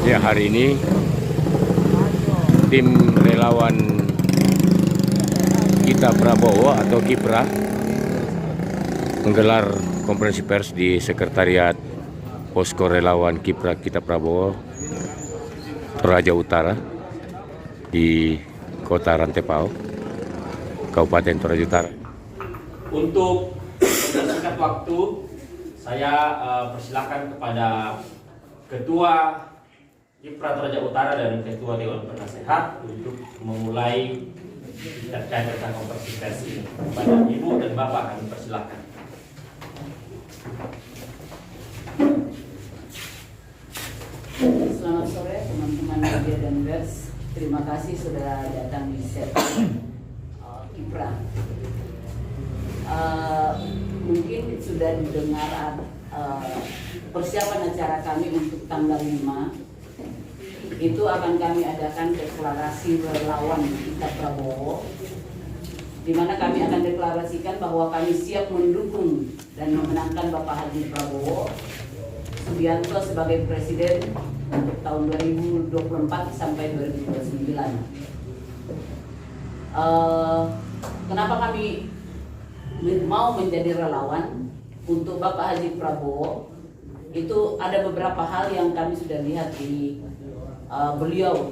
Ya, hari ini tim relawan Kita Prabowo atau Kipra menggelar konferensi pers di sekretariat posko relawan Kipra Kita Prabowo Toraja Utara di Kota Rantepao, Kabupaten Toraja Utara. Untuk mempersingkat waktu, saya persilakan kepada Ketua Kipra Toraja Utara dan Ketua Dewan Penasehat untuk memulai terkait tentang konferensi pers ini. Kepada Ibu dan Bapak kami persilakan. Selamat sore teman-teman media dan pers. Terima kasih sudah datang di sesi Kipra. Mungkin sudah didengar persiapan acara kami untuk tanggal 5. Itu akan kami adakan deklarasi relawan Kita Prabowo, di mana kami akan deklarasikan bahwa kami siap mendukung dan memenangkan Bapak Haji Prabowo Subianto sebagai Presiden untuk tahun 2024 sampai 2029. Kenapa kami mau menjadi relawan untuk Bapak Haji Prabowo? Itu ada beberapa hal yang kami sudah lihat di beliau.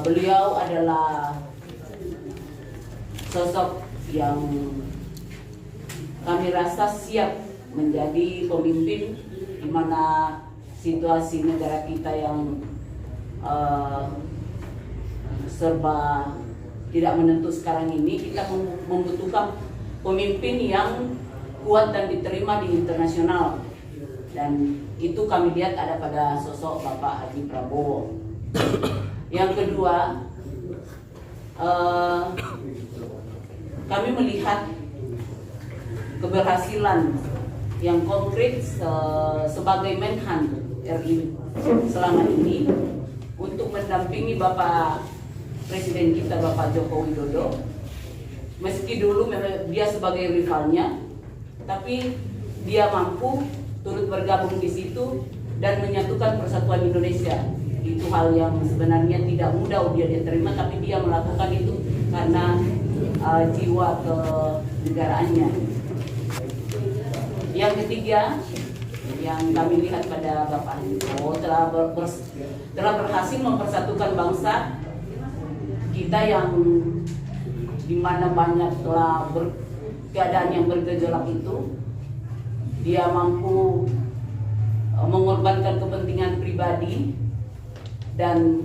Beliau adalah sosok yang kami rasa siap menjadi pemimpin di mana situasi negara kita yang serba tidak menentu sekarang ini, kita membutuhkan pemimpin yang kuat dan diterima di internasional, dan itu kami lihat ada pada sosok Bapak Haji Prabowo. Yang kedua, kami melihat keberhasilan yang konkret sebagai Menhan RI selama ini untuk mendampingi Bapak Presiden kita Bapak Joko Widodo. Meski dulu dia sebagai rivalnya, tapi dia mampu turut bergabung di situ dan menyatukan persatuan Indonesia. Itu hal yang sebenarnya tidak mudah dia diterima, tapi dia melakukan itu karena jiwa kenegaraannya. Yang ketiga, yang kami lihat pada Bapak Prabowo telah berhasil mempersatukan bangsa kita yang dimana banyak telah keadaan yang bergejolak itu. Dia mampu mengorbankan kepentingan pribadi, dan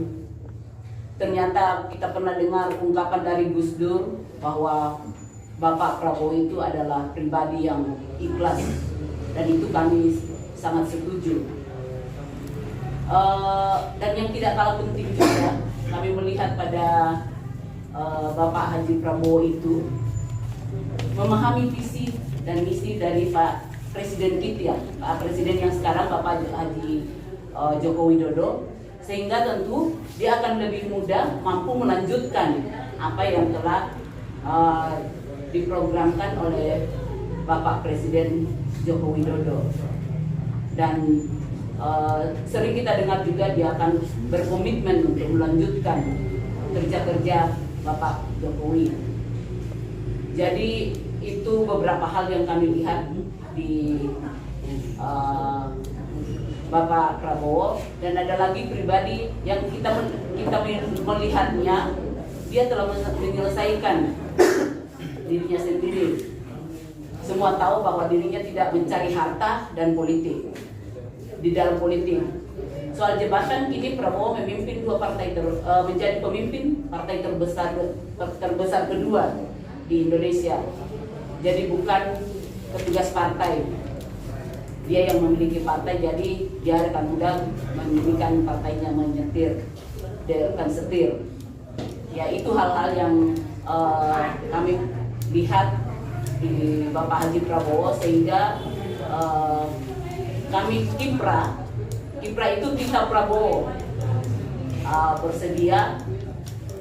ternyata kita pernah dengar ungkapan dari Gus Dur bahwa Bapak Prabowo itu adalah pribadi yang ikhlas, dan itu kami sangat setuju. Dan yang tidak kalah penting juga, kami melihat pada Bapak Haji Prabowo itu memahami visi dan misi dari Pak Presiden kita, Pak Presiden yang sekarang Bapak Haji Joko Widodo, sehingga tentu dia akan lebih mudah mampu melanjutkan apa yang telah diprogramkan oleh Bapak Presiden Joko Widodo. Dan sering kita dengar juga dia akan berkomitmen untuk melanjutkan kerja-kerja Bapak Jokowi. Jadi itu beberapa hal yang kami lihat di Bapak Prabowo. Dan ada lagi pribadi yang kita melihatnya, dia telah menyelesaikan dirinya sendiri. Semua tahu bahwa dirinya tidak mencari harta dan politik. Di dalam politik, soal jabatan, ini Prabowo memimpin dua partai menjadi pemimpin partai terbesar kedua di Indonesia. Jadi bukan petugas partai, dia yang memiliki partai, jadi dia akan mudah menjadikan partainya menyetir, dia akan setir. Ya, itu hal-hal yang kami lihat di Bapak Haji Prabowo, sehingga kami Kipra itu Kita Prabowo bersedia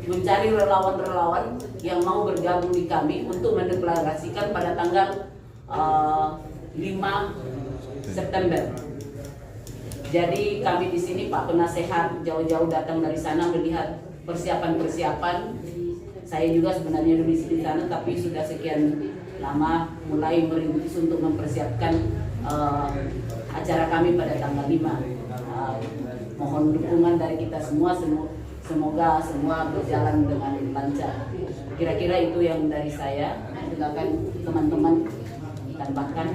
mencari relawan-relawan yang mau bergabung di kami untuk mendeklarasikan pada tanggal 5 September. Jadi kami di sini Pak Penasehat jauh-jauh datang dari sana melihat persiapan-persiapan. Saya juga sebenarnya di sana, tapi sudah sekian lama mulai merintis untuk mempersiapkan acara kami pada tanggal 5. Mohon dukungan dari kita semua, semoga semua berjalan dengan lancar. Kira-kira itu yang dari saya. Silakan teman-teman tambahkan.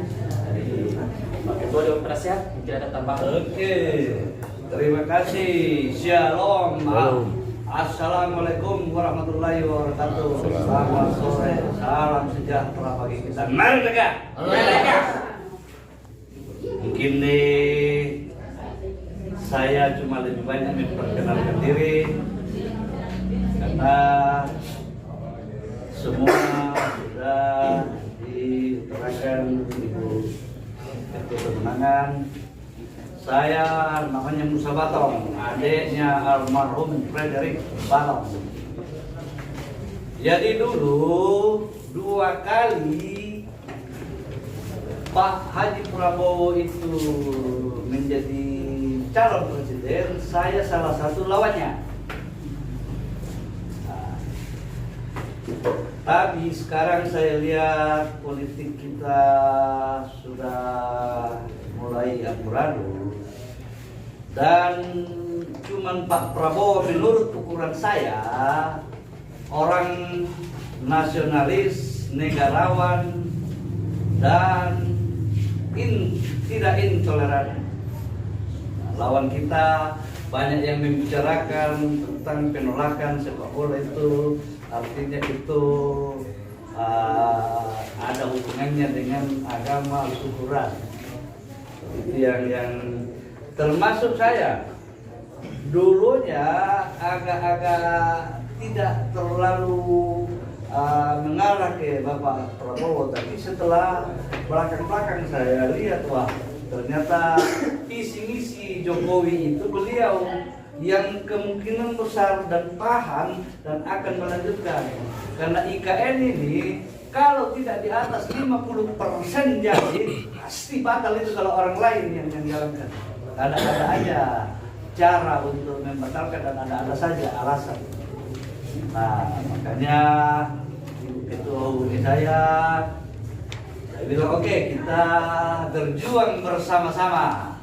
Pak Ketua Dewan Penasehat, mungkin ada tambahan. Oke, terima kasih. Shalom. Shalom. Assalamualaikum warahmatullahi wabarakatuh. Selamat sore. Salam sejahtera bagi kita. Merdeka. Merdeka. Mungkin saya cuma lebih banyak memperkenalkan diri karena semua sudah diutarakan Ibu Ketua Pemenangan. Saya namanya Musa Batong, adiknya almarhum Frederick Batong. Jadi dulu 2 kali Pak Haji Prabowo itu menjadi calon presiden, saya salah satu lawannya. Tapi sekarang saya lihat politik kita sudah mulai amburadul dan cuman Pak Prabowo menurut ukuran saya orang nasionalis, negarawan dan tidak intoleran. Lawan kita banyak yang membicarakan tentang penolakan sepak bola itu, artinya itu ada hubungannya dengan agama syukuran. Itu yang termasuk saya dulunya agak-agak tidak terlalu mengarah ke Bapak Prabowo, tapi setelah belakang-belakang saya lihat, wah ternyata visi misi Jokowi itu beliau yang kemungkinan besar dan paham dan akan melanjutkan. Karena IKN ini kalau tidak di atas 50% jadi pasti batal itu kalau orang lain yang menjalankan. Ada aja cara untuk membatalkan dan ada saja alasan. Nah makanya Ibu Ketua UNI saya bilang oke, kita berjuang bersama-sama.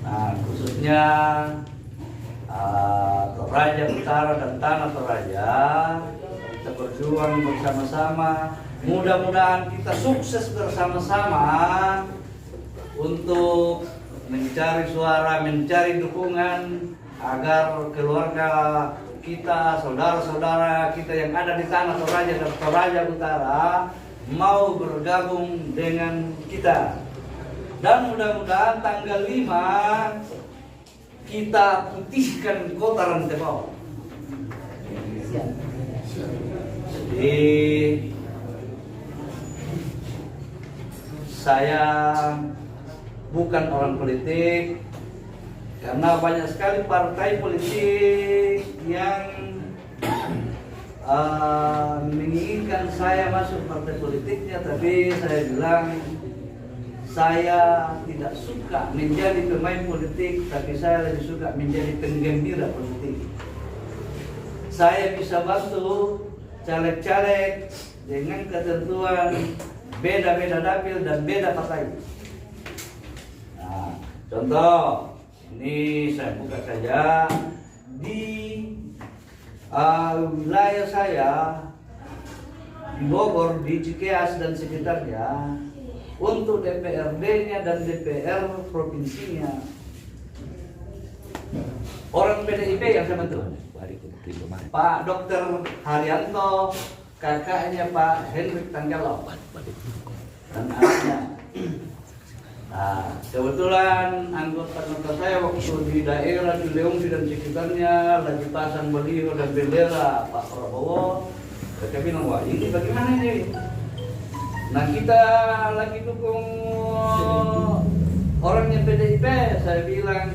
Nah khususnya Toraja Utara dan Tanah Toraja, kita berjuang bersama-sama. Mudah-mudahan kita sukses bersama-sama untuk mencari suara, mencari dukungan agar keluarga kita, saudara-saudara kita yang ada di Tanah Toraja dan Toraja Utara mau bergabung dengan kita. Dan mudah-mudahan tanggal 5 kita putihkan kota Rantepao. Jadi saya bukan orang politik, karena banyak sekali partai politik yang menginginkan saya masuk partai politiknya, tapi saya bilang saya tidak suka menjadi pemain politik, tapi saya lebih suka menjadi penggembira politik. Saya bisa bantu caleg-caleg dengan ketentuan beda-beda dapil dan beda partai. Nah, contoh ini saya buka saja di wilayah saya di Bogor, di Cikeas dan sekitarnya, untuk DPRD-nya dan DPR provinsinya orang PDIP yang saya bantu, Pak Dr. Haryanto, kakaknya Pak Hendrik Tanggalo dan anaknya. Nah, kebetulan anggota saya waktu di daerah di Leongsi dan sekitarnya lagi pasang baliho dan bendera Pak Prabowo. Mereka bilang, wah ini bagaimana ini? Nah kita lagi dukung orangnya PDIP. Saya bilang,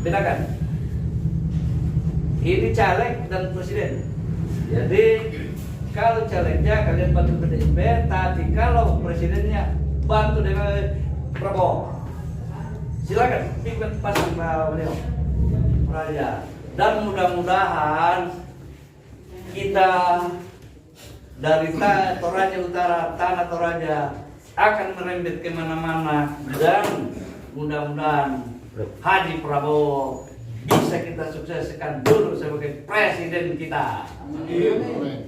bedakan. Ini caleg dan presiden. Jadi kalau calegnya kalian bantu PDIP, tapi kalau presidennya bantu dengan Prabowo. Silakan ikut pasang beliau Raja. Dan mudah-mudahan kita dari Toraja Utara, tanah Toraja akan merembet kemana-mana, dan mudah-mudahan Haji Prabowo bisa kita sukseskan dulu sebagai presiden kita. Amin.